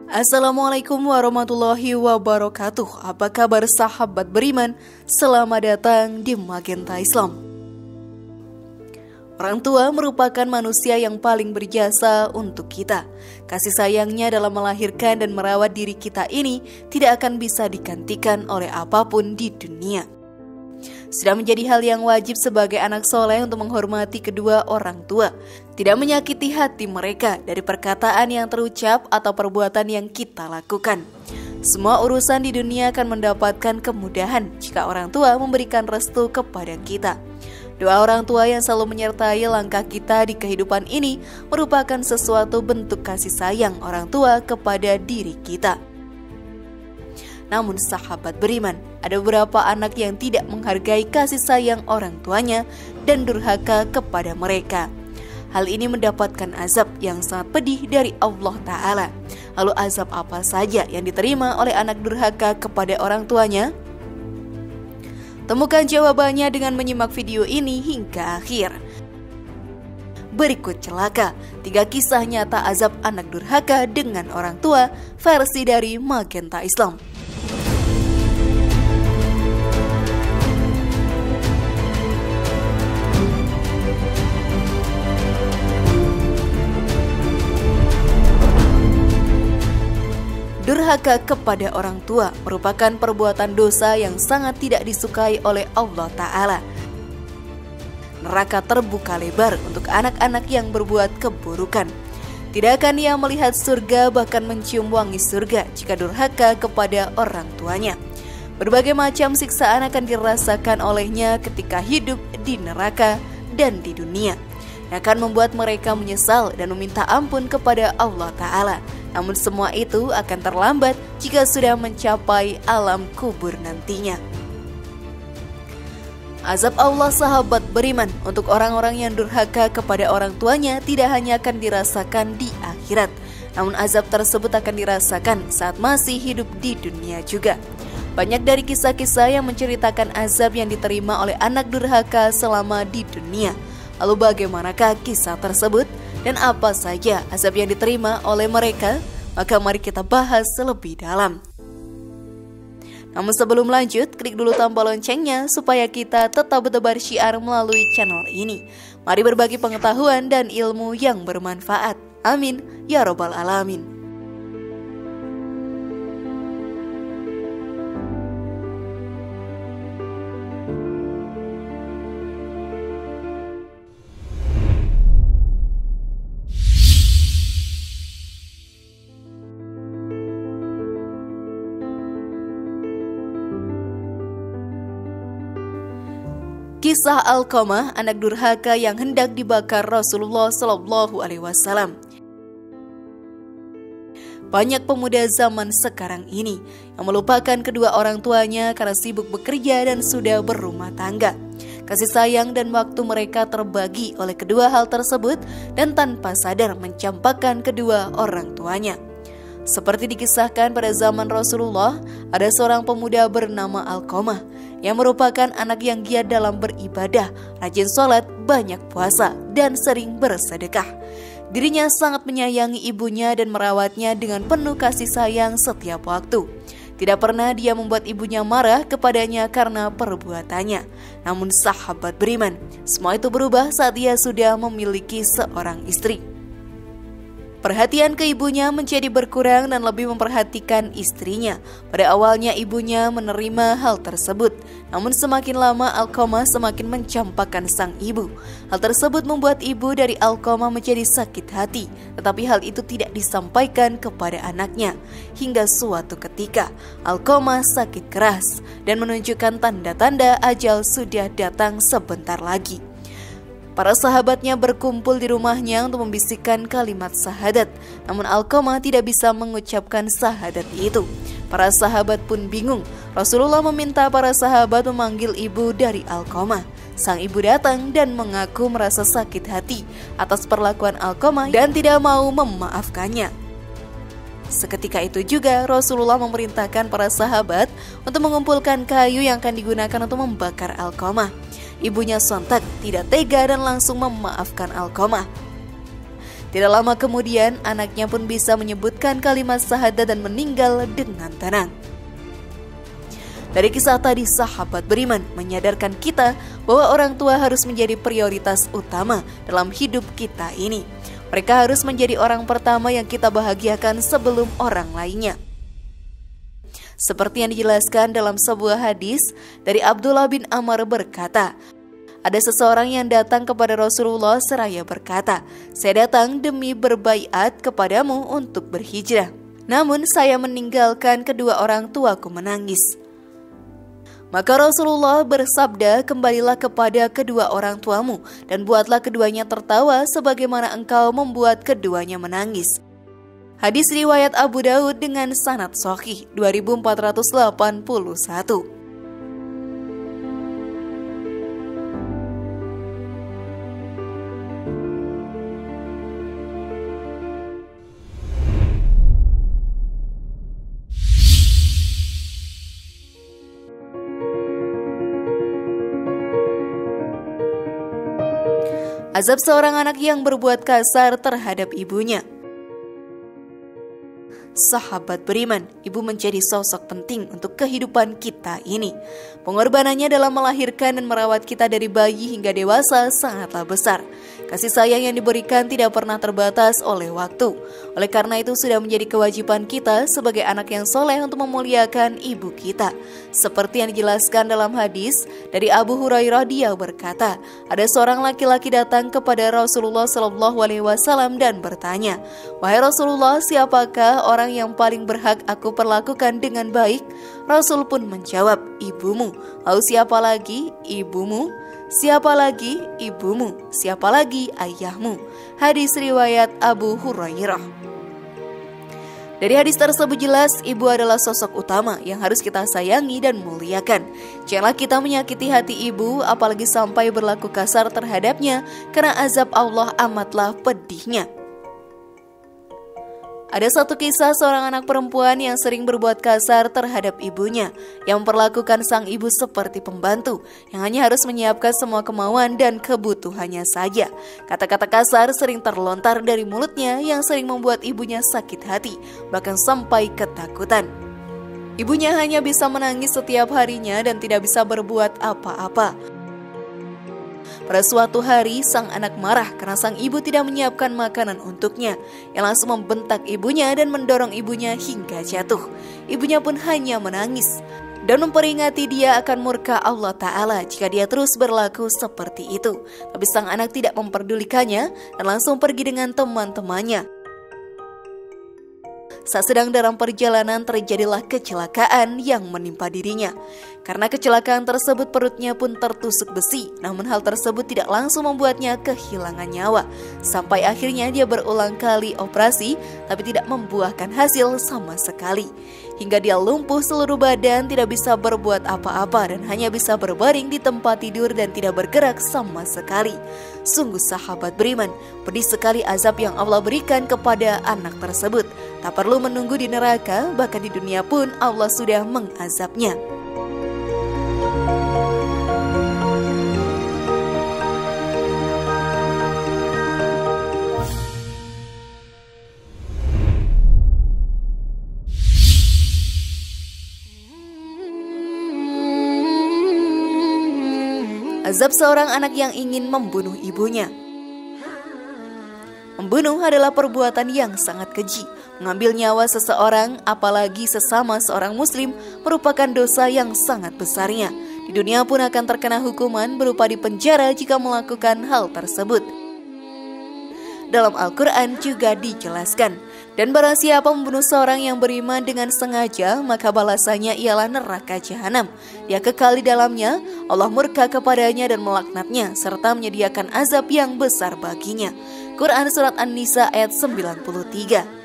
Assalamualaikum warahmatullahi wabarakatuh. Apa kabar sahabat beriman? Selamat datang di Magenta Islam. Orang tua merupakan manusia yang paling berjasa untuk kita. Kasih sayangnya dalam melahirkan dan merawat diri kita ini tidak akan bisa digantikan oleh apapun di dunia. Sudah menjadi hal yang wajib sebagai anak soleh untuk menghormati kedua orang tua, tidak menyakiti hati mereka dari perkataan yang terucap atau perbuatan yang kita lakukan. Semua urusan di dunia akan mendapatkan kemudahan jika orang tua memberikan restu kepada kita. Doa orang tua yang selalu menyertai langkah kita di kehidupan ini merupakan sesuatu bentuk kasih sayang orang tua kepada diri kita. Namun sahabat beriman, ada beberapa anak yang tidak menghargai kasih sayang orang tuanya dan durhaka kepada mereka. Hal ini mendapatkan azab yang sangat pedih dari Allah Ta'ala. Lalu azab apa saja yang diterima oleh anak durhaka kepada orang tuanya? Temukan jawabannya dengan menyimak video ini hingga akhir. Berikut celaka 3 kisah nyata azab anak durhaka dengan orang tua versi dari Magenta Islam. Durhaka kepada orang tua merupakan perbuatan dosa yang sangat tidak disukai oleh Allah Ta'ala. Neraka terbuka lebar untuk anak-anak yang berbuat keburukan. Tidak akan ia melihat surga bahkan mencium wangi surga jika durhaka kepada orang tuanya. Berbagai macam siksaan akan dirasakan olehnya ketika hidup di neraka dan di dunia, yang akan membuat mereka menyesal dan meminta ampun kepada Allah Ta'ala. Namun semua itu akan terlambat jika sudah mencapai alam kubur nantinya. Azab Allah sahabat beriman untuk orang-orang yang durhaka kepada orang tuanya tidak hanya akan dirasakan di akhirat, namun azab tersebut akan dirasakan saat masih hidup di dunia juga. Banyak dari kisah-kisah yang menceritakan azab yang diterima oleh anak durhaka selama di dunia. Lalu bagaimanakah kisah tersebut dan apa saja azab yang diterima oleh mereka? Maka mari kita bahas lebih dalam. Namun sebelum lanjut, klik dulu tombol loncengnya supaya kita tetap bertebar syiar melalui channel ini. Mari berbagi pengetahuan dan ilmu yang bermanfaat. Amin ya robbal alamin. Kisah Alqamah, anak durhaka yang hendak dibakar Rasulullah Shallallahu Alaihi Wasallam. Banyak pemuda zaman sekarang ini yang melupakan kedua orang tuanya karena sibuk bekerja dan sudah berumah tangga. Kasih sayang dan waktu mereka terbagi oleh kedua hal tersebut dan tanpa sadar mencampakkan kedua orang tuanya. Seperti dikisahkan pada zaman Rasulullah, ada seorang pemuda bernama Alqamah yang merupakan anak yang giat dalam beribadah, rajin sholat, banyak puasa, dan sering bersedekah. Dirinya sangat menyayangi ibunya dan merawatnya dengan penuh kasih sayang setiap waktu. Tidak pernah dia membuat ibunya marah kepadanya karena perbuatannya. Namun sahabat beriman, semua itu berubah saat ia sudah memiliki seorang istri. Perhatian ke ibunya menjadi berkurang dan lebih memperhatikan istrinya. Pada awalnya ibunya menerima hal tersebut, namun semakin lama Alqamah semakin mencampakkan sang ibu. Hal tersebut membuat ibu dari Alqamah menjadi sakit hati, tetapi hal itu tidak disampaikan kepada anaknya. Hingga suatu ketika Alqamah sakit keras dan menunjukkan tanda-tanda ajal sudah datang sebentar lagi. Para sahabatnya berkumpul di rumahnya untuk membisikkan kalimat syahadat, namun Alqamah tidak bisa mengucapkan syahadat itu. Para sahabat pun bingung. Rasulullah meminta para sahabat memanggil ibu dari Alqamah. Sang ibu datang dan mengaku merasa sakit hati atas perlakuan Alqamah dan tidak mau memaafkannya. Seketika itu juga Rasulullah memerintahkan para sahabat untuk mengumpulkan kayu yang akan digunakan untuk membakar Alqamah. Ibunya sontak tidak tega dan langsung memaafkan Alqamah. Tidak lama kemudian, anaknya pun bisa menyebutkan kalimat syahadat dan meninggal dengan tenang. Dari kisah tadi, sahabat beriman menyadarkan kita bahwa orang tua harus menjadi prioritas utama dalam hidup kita ini. Mereka harus menjadi orang pertama yang kita bahagiakan sebelum orang lainnya. Seperti yang dijelaskan dalam sebuah hadis dari Abdullah bin Amr berkata, ada seseorang yang datang kepada Rasulullah seraya berkata, saya datang demi berbaiat kepadamu untuk berhijrah. Namun saya meninggalkan kedua orang tuaku menangis. Maka Rasulullah bersabda, kembalilah kepada kedua orang tuamu dan buatlah keduanya tertawa sebagaimana engkau membuat keduanya menangis. Hadis riwayat Abu Daud dengan sanad sahih 2481. Azab seorang anak yang berbuat kasar terhadap ibunya. Sahabat beriman, ibu menjadi sosok penting untuk kehidupan kita ini. Pengorbanannya dalam melahirkan dan merawat kita dari bayi hingga dewasa sangatlah besar. Kasih sayang yang diberikan tidak pernah terbatas oleh waktu. Oleh karena itu sudah menjadi kewajiban kita sebagai anak yang soleh untuk memuliakan ibu kita. Seperti yang dijelaskan dalam hadis dari Abu Hurairah, dia berkata, ada seorang laki-laki datang kepada Rasulullah SAW dan bertanya, wahai Rasulullah, siapakah orang yang paling berhak aku perlakukan dengan baik? Rasul pun menjawab, ibumu. Lalu siapa lagi? Ibumu. Siapa lagi? Ibumu. Siapa lagi? Ayahmu. Hadis riwayat Abu Hurairah. Dari hadis tersebut jelas, ibu adalah sosok utama yang harus kita sayangi dan muliakan. Janganlah kita menyakiti hati ibu, apalagi sampai berlaku kasar terhadapnya, karena azab Allah amatlah pedihnya. Ada satu kisah seorang anak perempuan yang sering berbuat kasar terhadap ibunya, yang memperlakukan sang ibu seperti pembantu, yang hanya harus menyiapkan semua kemauan dan kebutuhannya saja. Kata-kata kasar sering terlontar dari mulutnya yang sering membuat ibunya sakit hati, bahkan sampai ketakutan. Ibunya hanya bisa menangis setiap harinya dan tidak bisa berbuat apa-apa. Pada suatu hari, sang anak marah karena sang ibu tidak menyiapkan makanan untuknya. Yang langsung membentak ibunya dan mendorong ibunya hingga jatuh. Ibunya pun hanya menangis dan memperingati dia akan murka Allah Ta'ala jika dia terus berlaku seperti itu. Tapi sang anak tidak memperdulikannya dan langsung pergi dengan teman-temannya. Saat sedang dalam perjalanan terjadilah kecelakaan yang menimpa dirinya. Karena kecelakaan tersebut perutnya pun tertusuk besi, namun hal tersebut tidak langsung membuatnya kehilangan nyawa. Sampai akhirnya dia berulang kali operasi, tapi tidak membuahkan hasil sama sekali. Hingga dia lumpuh seluruh badan, tidak bisa berbuat apa-apa dan hanya bisa berbaring di tempat tidur dan tidak bergerak sama sekali. Sungguh sahabat beriman, pedih sekali azab yang Allah berikan kepada anak tersebut. Tak perlu menunggu di neraka, bahkan di dunia pun Allah sudah mengazabnya. Azab seorang anak yang ingin membunuh ibunya. Membunuh adalah perbuatan yang sangat keji. Mengambil nyawa seseorang, apalagi sesama seorang muslim, merupakan dosa yang sangat besarnya. Di dunia pun akan terkena hukuman berupa dipenjara jika melakukan hal tersebut. Dalam Al-Quran juga dijelaskan, dan barang siapa membunuh seorang yang beriman dengan sengaja, maka balasannya ialah neraka jahanam. Dia kekal di dalamnya, Allah murka kepadanya dan melaknatnya, serta menyediakan azab yang besar baginya. Quran Surat An-Nisa ayat 93.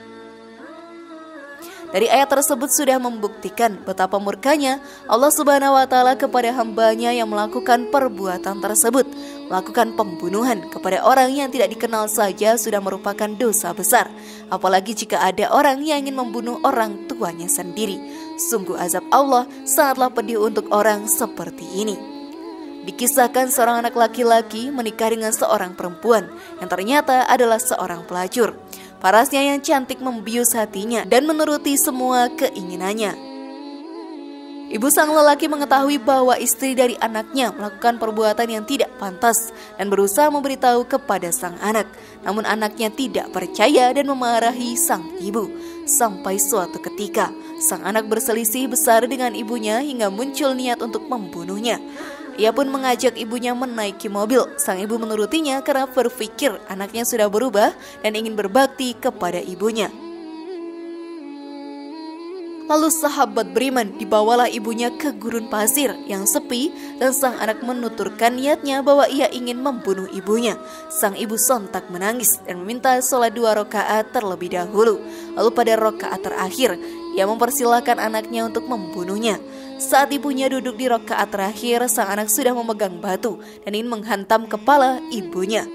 Dari ayat tersebut sudah membuktikan betapa murkanya Allah Subhanahu wa Ta'ala kepada hambanya yang melakukan perbuatan tersebut. Melakukan pembunuhan kepada orang yang tidak dikenal saja sudah merupakan dosa besar. Apalagi jika ada orang yang ingin membunuh orang tuanya sendiri. Sungguh azab Allah sangatlah pedih untuk orang seperti ini. Dikisahkan seorang anak laki-laki menikah dengan seorang perempuan yang ternyata adalah seorang pelacur. Parasnya yang cantik membius hatinya dan menuruti semua keinginannya. Ibu sang lelaki mengetahui bahwa istri dari anaknya melakukan perbuatan yang tidak pantas dan berusaha memberitahu kepada sang anak. Namun anaknya tidak percaya dan memarahi sang ibu. Sampai suatu ketika, sang anak berselisih besar dengan ibunya hingga muncul niat untuk membunuhnya. Ia pun mengajak ibunya menaiki mobil. Sang ibu menurutinya karena berpikir anaknya sudah berubah dan ingin berbakti kepada ibunya. Lalu sahabat beriman dibawalah ibunya ke gurun pasir yang sepi dan sang anak menuturkan niatnya bahwa ia ingin membunuh ibunya. Sang ibu sontak menangis dan meminta sholat 2 rakaat terlebih dahulu. Lalu pada rakaat terakhir, ia mempersilahkan anaknya untuk membunuhnya. Saat ibunya duduk di rakaat terakhir, sang anak sudah memegang batu dan ingin menghantam kepala ibunya.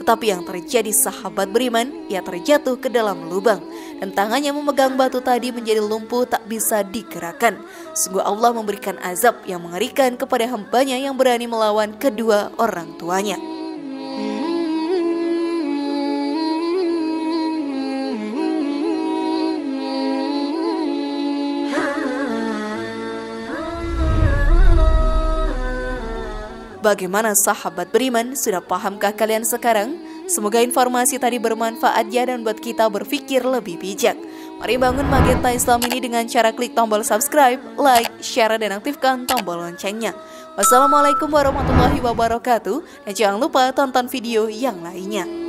Tetapi yang terjadi sahabat beriman, ia terjatuh ke dalam lubang dan tangannya memegang batu tadi menjadi lumpuh tak bisa digerakkan. Sungguh Allah memberikan azab yang mengerikan kepada hambanya yang berani melawan kedua orang tuanya. Bagaimana sahabat beriman? Sudah pahamkah kalian sekarang? Semoga informasi tadi bermanfaat ya dan buat kita berpikir lebih bijak. Mari bangun Magenta Islam ini dengan cara klik tombol subscribe, like, share, dan aktifkan tombol loncengnya. Wassalamualaikum warahmatullahi wabarakatuh. Dan jangan lupa tonton video yang lainnya.